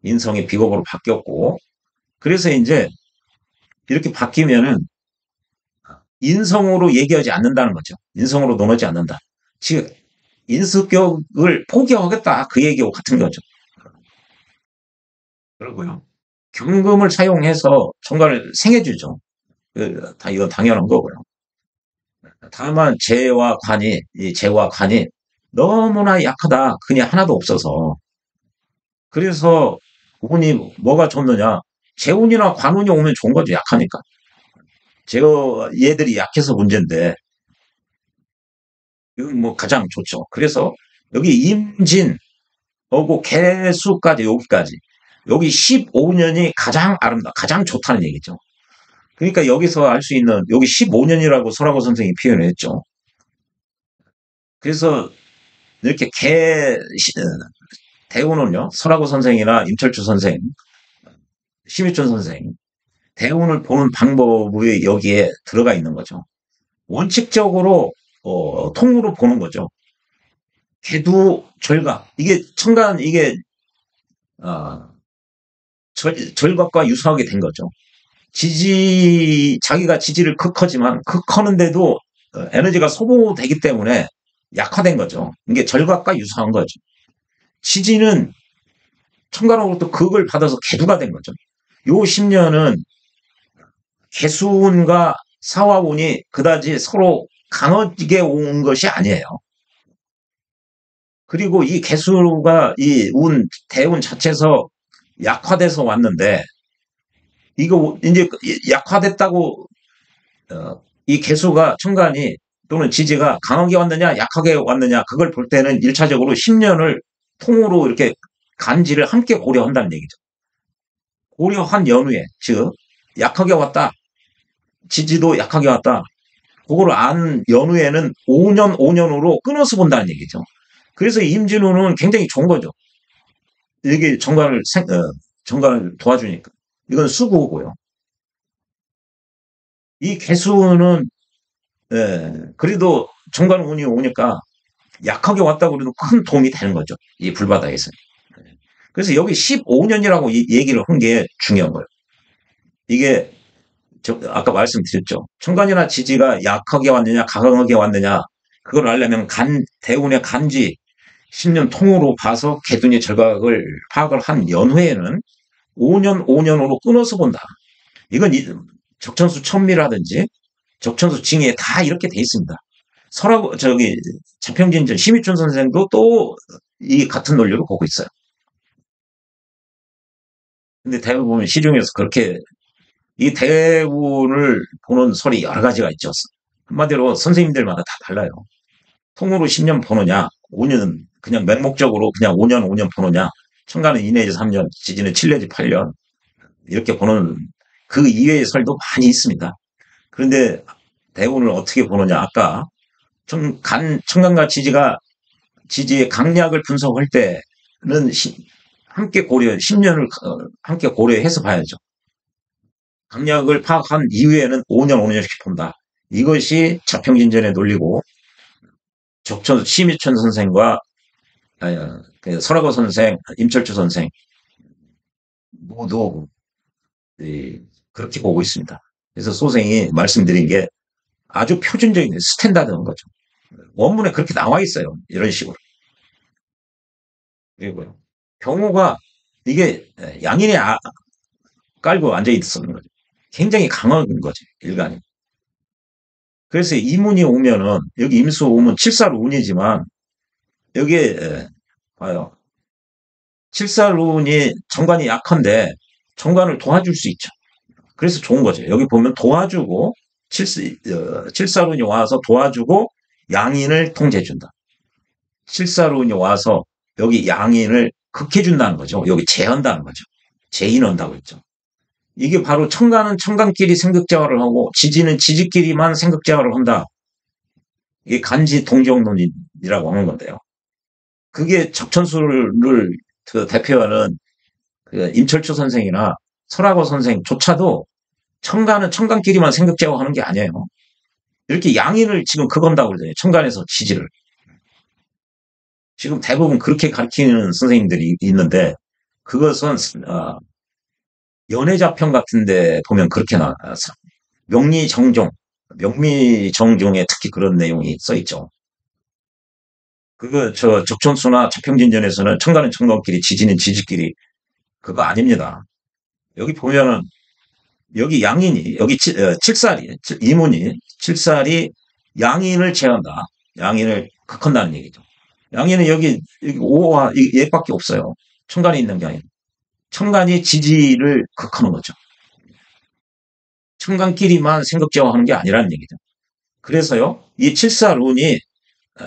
S1: 인성이 비겁으로 바뀌었고, 그래서 이제 이렇게 바뀌면은 인성으로 얘기하지 않는다는 거죠. 인성으로 논하지 않는다. 즉, 인수격을 포기하겠다. 그 얘기와 같은 거죠. 그러고요. 경금을 사용해서 정관을 생해주죠. 이건 당연한 거고요. 다만 이 재와 관이 너무나 약하다. 그냥 하나도 없어서. 그래서 운이 뭐가 좋느냐? 재운이나 관운이 오면 좋은 거죠. 약하니까. 얘들이 약해서 문제인데 이건 뭐 가장 좋죠. 그래서 여기 임진 오고 개수까지 여기까지 여기 15년이 가장 가장 좋다는 얘기죠. 그러니까 여기서 알 수 있는 여기 15년이라고 소라고 선생이 표현했죠. 그래서 이렇게 대우는요, 설하고 선생이나 임철주 선생, 심희춘 선생, 대운을 보는 방법이 여기에 들어가 있는 거죠. 원칙적으로 통으로 보는 거죠. 개두 절각 이게 천간 이게 어, 절각과 유사하게 된 거죠. 자기가 지지를 극하지만 극하는데도 에너지가 소모되기 때문에 약화된 거죠. 이게 절각과 유사한 거죠. 지지는 천간으로부터 극을 받아서 개두가 된 거죠. 요 10년은 개수운과 사화운이 그다지 서로 강하게 온 것이 아니에요. 그리고 이 개수가 대운 자체에서 약화돼서 왔는데, 이거 이제 약화됐다고, 이 개수가 천간이 또는 지지가 강하게 왔느냐, 약하게 왔느냐, 그걸 볼 때는 1차적으로 10년을 통으로 이렇게 간지를 함께 고려한다는 얘기죠. 고려한 연후에, 즉, 약하게 왔다. 지지도 약하게 왔다. 그거를 안 연후에는 5년으로 끊어서 본다는 얘기죠. 그래서 임진우는 굉장히 좋은 거죠. 이게 정관을 도와주니까. 이건 수구고요. 이 개수는, 그래도 정관운이 오니까 약하게 왔다고 그래도 큰 도움이 되는 거죠. 이 불바다에서. 그래서 여기 15년이라고 얘기를 한 게 중요한 거예요. 이게 아까 말씀드렸죠. 천간이나 지지가 약하게 왔느냐, 강하게 왔느냐, 그걸 알려면 대운의 간지 10년 통으로 봐서 개둔의 절각을 파악을 한 연후에는 5년, 5년으로 끊어서 본다. 이건 적천수 천미라든지 적천수 징에 다 이렇게 돼 있습니다. 자평진전 심희춘 선생도 또 이 같은 논리로 보고 있어요. 근데 대부분 시중에서 그렇게 이 대운을 보는 설이 여러 가지가 있죠. 한마디로 선생님들마다 다 달라요. 통으로 10년 보느냐, 5년 그냥 맹목적으로 그냥 5년, 5년 보느냐, 천간은 2 내지 3년, 지지는 7 내지 8년 이렇게 보는 그 이외의 설도 많이 있습니다. 그런데 대운을 어떻게 보느냐, 아까 청간과 지지의 강약을 분석할 때는 함께 10년을 함께 고려해서 봐야죠. 강약을 파악한 이후에는 5년, 5년씩 본다. 이것이 자평진전의 논리고, 심희춘 선생과 설학호 선생, 임철주 선생 모두 그렇게 보고 있습니다. 그래서 소생이 말씀드린 게 아주 표준적인 스탠다드인 거죠. 원문에 그렇게 나와 있어요. 이런 식으로. 그리고요. 경우가 이게 양인이 깔고 앉아 있었는 거죠. 굉장히 강한 거죠. 일간이. 그래서 이문이 오면은 여기 임수 오면 칠사로 운이지만 여기에 봐요. 칠사룬이 정관이 약한데 정관을 도와줄 수 있죠. 그래서 좋은 거죠. 여기 보면 도와주고 칠사룬이 와서 도와주고 양인을 통제해준다. 칠사룬이 와서 여기 양인을 극해준다는 거죠. 여기 제한다는 거죠. 제인한다고 했죠. 이게 바로 청간은 청간끼리 생극제화를 하고 지지는 지지끼리만 생극제화를 한다. 이게 간지 동정론이라고 하는 건데요. 그게 적천수를 대표하는 임철초 선생이나 설학호 선생조차도 청간은 청간끼리만 생극제화하는 게 아니에요. 이렇게 양인을 지금 그건다고 그러잖아요. 청간에서 지지를. 지금 대부분 그렇게 가르치는 선생님들이 있는데 그것은 연애자평 같은데 보면 그렇게 나와서 명리정종에 특히 그런 내용이 써 있죠. 적천수나 자평진전에서는 청간은 청간끼리, 지지는 지지끼리 그거 아닙니다. 여기 보면은 여기 양인이 여기 칠살이 이문이 칠살이 양인을 제한다. 양인을 극한다는 얘기죠. 양인은 여기 5와 얘밖에 없어요. 청간이 있는 게 아니라 청간이 지지를 극하는 거죠. 청간끼리만 생극제화하는 게 아니라는 얘기죠. 그래서요, 이 칠살운이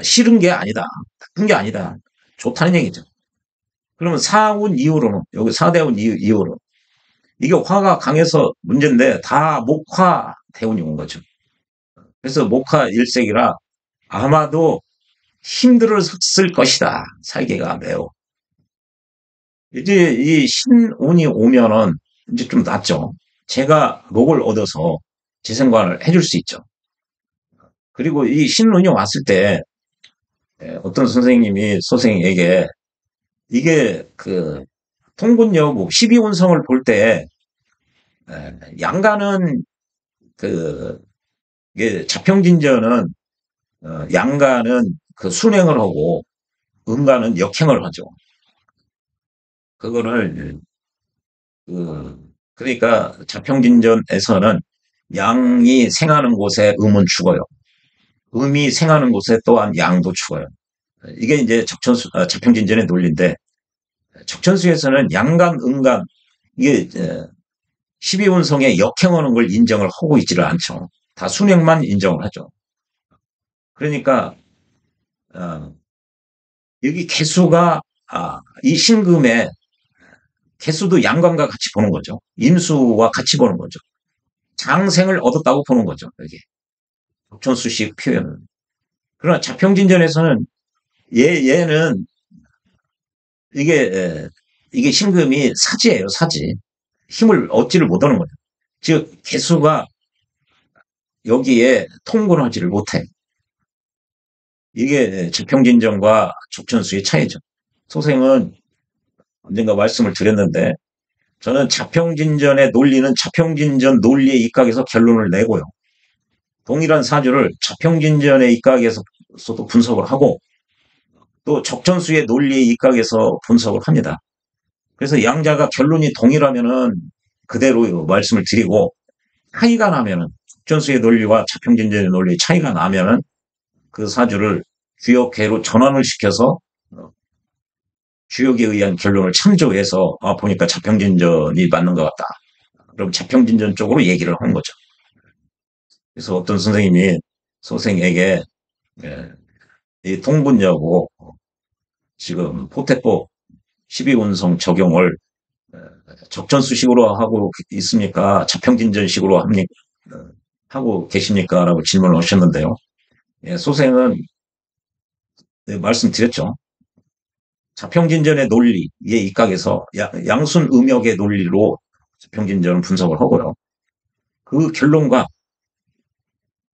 S1: 싫은 게 아니다. 나쁜 게 아니다. 좋다는 얘기죠. 그러면 사운 이후로는, 여기 사대운 이후로, 이게 화가 강해서 문제인데 다 목화 대운이 온 거죠. 그래서 목화 일색이라 아마도 힘들었을 것이다. 살기가 매우. 이제 이 신운이 오면은 이제 좀 낫죠. 제가 목을 얻어서 재생관을 해줄 수 있죠. 그리고 이 신운이 왔을 때 어떤 선생님이 소생에게 이게 통분 여부 12운성을 볼 때 양가는 이게 자평진전은 양가는 순행을 하고 음가는 역행을 하죠. 그거를 그러니까 자평진전에서는 양이 생하는 곳에 음은 죽어요. 음이 생하는 곳에 또한 양도 죽어요. 이게 이제 자평진전의 논리인데 적천수에서는 양간, 음간 이게 12운성에 역행하는 걸 인정을 하고 있지를 않죠. 다 순행만 인정을 하죠. 그러니까 여기 개수가 이 신금에 개수도 양간과 같이 보는 거죠. 임수와 같이 보는 거죠. 장생을 얻었다고 보는 거죠. 여기 적천수식 표현은. 그러나 자평진전에서는 얘는 이게 신금이 사지예요. 사지. 힘을 얻지를 못하는 거죠. 즉 개수가 여기에 통근하지를 못해. 이게 자평진전과 적천수의 차이죠. 소생은 언젠가 말씀을 드렸는데 저는 자평진전의 논리는 자평진전 논리에 입각해서 결론을 내고요. 동일한 사주를 자평진전에 입각해서 분석을 하고 또 적전수의 논리에 입각해서 분석을 합니다. 그래서 양자가 결론이 동일하면은 그대로 말씀을 드리고 차이가 나면은 적전수의 논리와 자평진전의 논리의 차이가 나면은 그 사주를 주역계로 전환을 시켜서 주역에 의한 결론을 참조해서 보니까 자평진전이 맞는 것 같다. 그럼 자평진전 쪽으로 얘기를 하는 거죠. 그래서 어떤 선생님이 소생에게 이 통분여고 지금 포태법 12운성 적용을 적전수식으로 하고 있습니까? 자평진전식으로 하고 계십니까? 라고 질문을 하셨는데요. 소생은 말씀드렸죠. 자평진전의 논리에 입각해서 양순음역의 논리로 자평진전을 분석을 하고요. 그 결론과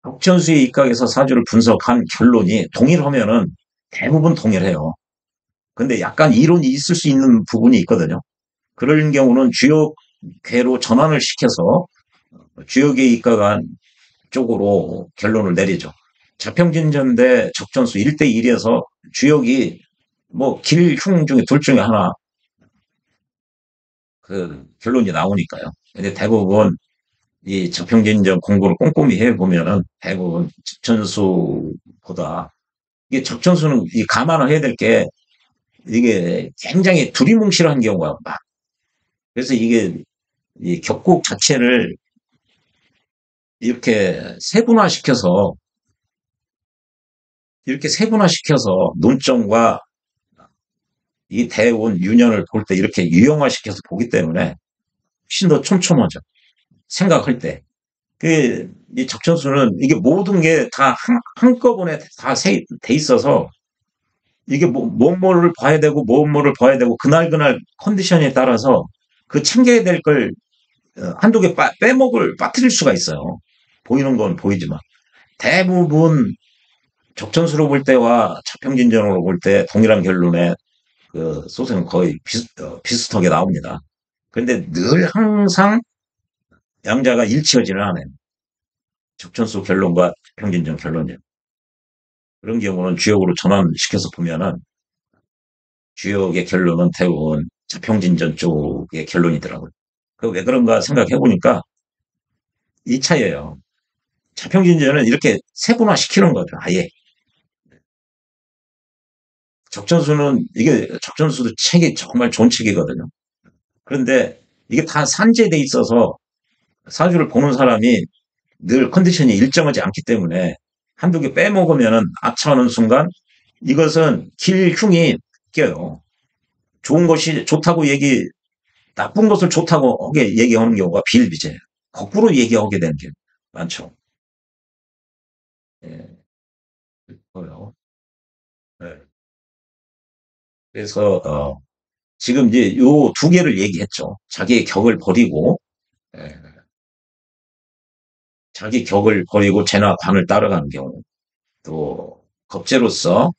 S1: 적전수에 입각해서 사주를 분석한 결론이 동일하면은 대부분 동일해요. 근데 약간 이론이 있을 수 있는 부분이 있거든요. 그럴 경우는 주역계로 전환을 시켜서 주역에 입각한 쪽으로 결론을 내리죠. 자평진전 대 적전수 1대1에서 주역이 뭐 길, 흉 중에 둘 중에 하나 그 결론이 나오니까요. 근데 대부분 이 자평진전 공부를 꼼꼼히 해보면은 대부분 적전수보다 이게 적전수는 이 감안을 해야 될 게 이게 굉장히 두리뭉실한 경우가 많아. 그래서 이게 이 격곡 자체를 이렇게 세분화시켜서 논점과 이 대운 유년을 볼 때 이렇게 유형화시켜서 보기 때문에 훨씬 더 촘촘하죠. 생각할 때. 이 적전수는 이게 모든 게 다 한꺼번에 다 돼 있어서 이게 뭐를 봐야 되고 뭐를 봐야 되고 그날 컨디션에 따라서 그 챙겨야 될 걸 한두 개 빠뜨릴 수가 있어요. 보이는 건 보이지만. 대부분 적전수로 볼 때와 자평진전으로 볼 때 동일한 결론에 그 소생은 거의 비슷하게 나옵니다. 그런데 늘 항상 양자가 일치하지는 않아요. 적전수 결론과 평진전 결론이요. 그런 경우는 주역으로 전환시켜서 보면은 주역의 결론은 대부분 자평진전 쪽의 결론이더라고요. 왜 그런가 생각해 보니까 이 차이예요. 자평진전은 이렇게 세분화 시키는 거죠. 아예. 적전수도 책이 정말 좋은 책이거든요. 그런데 이게 다 산재돼 있어서 사주를 보는 사람이 늘 컨디션이 일정하지 않기 때문에 한두 개 빼먹으면은 아차하는 순간 이것은 흉이 껴요. 좋은 것이 좋다고 나쁜 것을 좋다고 하게 얘기하는 경우가 비일비재해요. 거꾸로 얘기하게 되는 게 많죠. 예, 그래요. 네. 그래서, 지금 이제 요 두 개를 얘기했죠. 예, 자기 격을 버리고 재나 관을 따라가는 경우, 또 겁재로서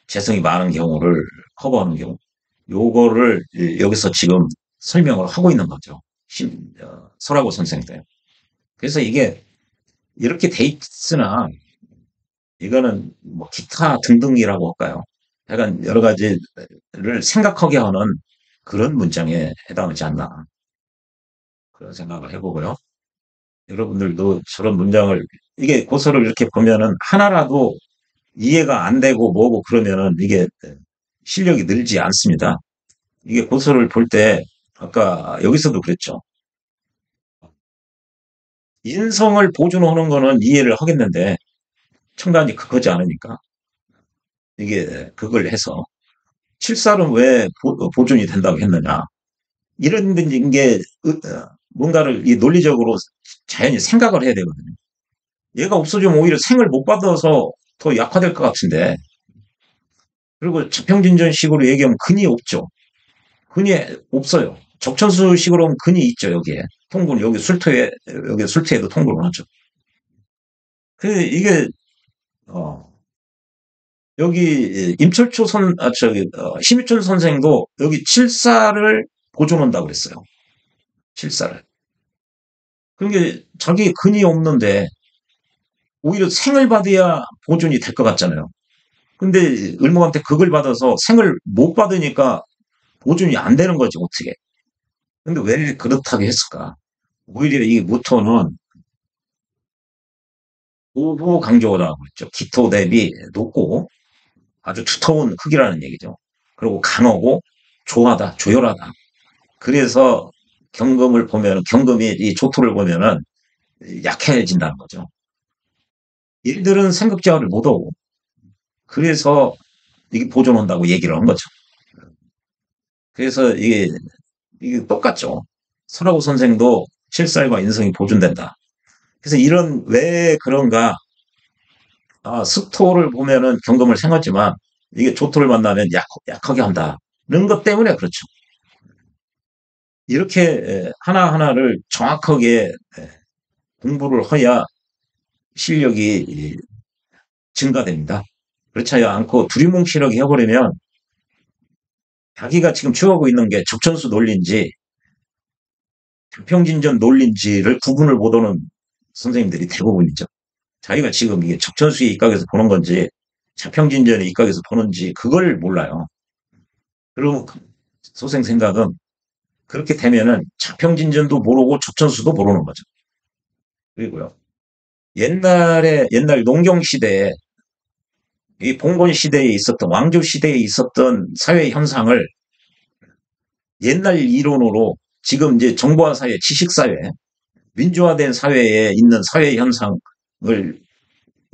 S1: 재성이 많은 경우를 커버하는 경우, 요거를 여기서 지금 설명을 하고 있는 거죠. 설하고 선생들. 그래서 이게 이렇게 돼 있으나 이거는 뭐 기타 등등이라고 할까요? 약간 여러 가지를 생각하게 하는 그런 문장에 해당하지 않나 그런 생각을 해보고요. 여러분들도 저런 문장을 이게 고서를 이렇게 보면은 하나라도 이해가 안 되고 뭐고 그러면은 이게 실력이 늘지 않습니다. 이게 고서를 볼 때 아까 여기서도 그랬죠. 인성을 보존하는 거는 이해를 하겠는데 청단이 그거지 않으니까 이게 그걸 해서 칠살은 왜 보존이 된다고 했느냐 이런 게 뭔가를 이 논리적으로 자연히 생각을 해야 되거든요. 얘가 없어지면 오히려 생을 못 받아서 더 약화될 것 같은데 그리고 자평진전식으로 얘기하면 근이 없죠. 근이 없어요. 적천수식으로 하면 근이 있죠 여기에 통분 여기 술토에도 통분을 하죠. 이게 어, 여기 임철초 심유천 선생도 여기 칠사를 보존한다고 그랬어요. 칠사를. 그게 자기 근이 없는데 오히려 생을 받아야 보존이 될 것 같잖아요. 근데 을목한테 극을 받아서 생을 못 받으니까 보존이 안 되는 거지, 어떻게. 근데 왜 그렇다고 했을까? 오히려 이 무토는 고부 강조라고 했죠. 기토 대비 높고 아주 두터운 흙이라는 얘기죠. 그리고 강하고 조하다, 조열하다. 그래서 경금을 보면, 경금이 이 조토를 보면은 약해진다는 거죠. 얘들은 생급제화를 못 하고, 그래서 이게 보존한다고 얘기를 한 거죠. 그래서 이게 똑같죠. 설하고 선생도 실살과 인성이 보존된다. 그래서 이런, 왜 그런가, 습토를 보면은 경금을 생각지만, 이게 조토를 만나면 약하게 한다는 것 때문에 그렇죠. 이렇게 하나하나를 정확하게 공부를 해야 실력이 증가됩니다. 그렇지 않고 두리뭉실하게 해버리면 자기가 지금 취하고 있는 게 적천수 논리인지 평진전 논리인지를 구분을 못하는 선생님들이 대부분이죠. 자기가 지금 이게 적천수의 입각에서 보는 건지 자평진전의 입각에서 보는지 그걸 몰라요. 그리고 소생 생각은 그렇게 되면은 자평진전도 모르고 적천수도 모르는 거죠. 그리고요. 옛날 농경 시대에 이 봉건 시대에 있었던 왕조 시대에 있었던 사회 현상을 옛날 이론으로 지금 이제 정보화 사회, 지식 사회, 민주화된 사회에 있는 사회 현상을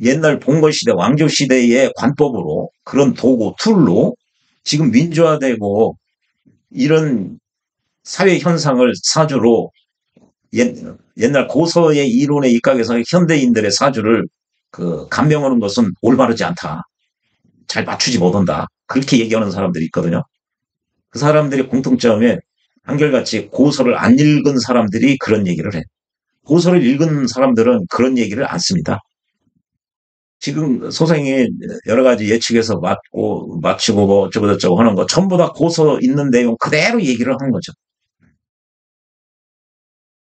S1: 옛날 봉건 시대, 왕조 시대의 관법으로 그런 도구, 툴로 지금 민주화되고 이런 사회 현상을 사주로 옛날 고서의 이론에 입각해서 현대인들의 사주를 감명하는 것은 올바르지 않다. 잘 맞추지 못한다. 그렇게 얘기하는 사람들이 있거든요. 그 사람들의 공통점에 한결같이 고서를 안 읽은 사람들이 그런 얘기를 해. 고서를 읽은 사람들은 그런 얘기를 안 씁니다. 지금 소생이 여러 가지 예측해서 맞추고 뭐 어쩌고저쩌고 하는 거 전부 다 고서 있는 내용 그대로 얘기를 하는 거죠.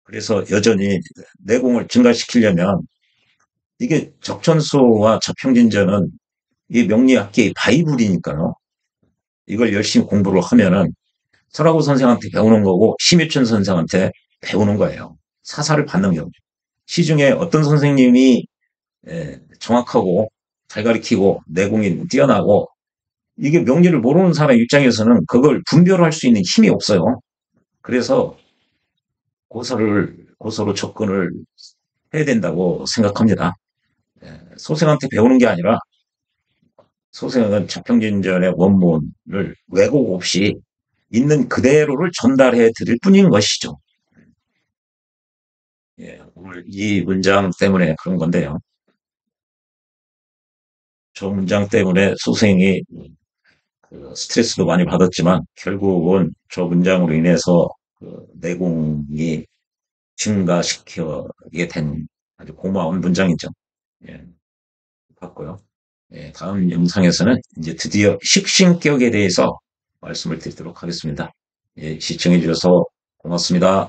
S1: 그래서 여전히 내공을 증가시키려면 이게 적천수와 저평진전은 이 명리학계의 바이블이니까요. 이걸 열심히 공부를 하면은 설하고 선생한테 배우는 거고 심유천 선생한테 배우는 거예요. 사사를 받는 경우. 시중에 어떤 선생님이 정확하고 잘 가르치고 내공이 뛰어나고 이게 명리를 모르는 사람 입장에서는 그걸 분별할 수 있는 힘이 없어요. 그래서 고서로 접근을 해야 된다고 생각합니다. 소생한테 배우는 게 아니라 소생은 자평진전의 원문을 왜곡 없이 있는 그대로를 전달해 드릴 뿐인 것이죠. 예, 오늘 이 문장 때문에 그런 건데요. 저 문장 때문에 소생이 스트레스도 많이 받았지만 결국은 저 문장으로 인해서 내공이 증가시키게 된 아주 고마운 문장이죠. 예, 봤고요. 예, 다음 영상에서는 이제 드디어 식신격에 대해서 말씀을 드리도록 하겠습니다. 예, 시청해 주셔서 고맙습니다.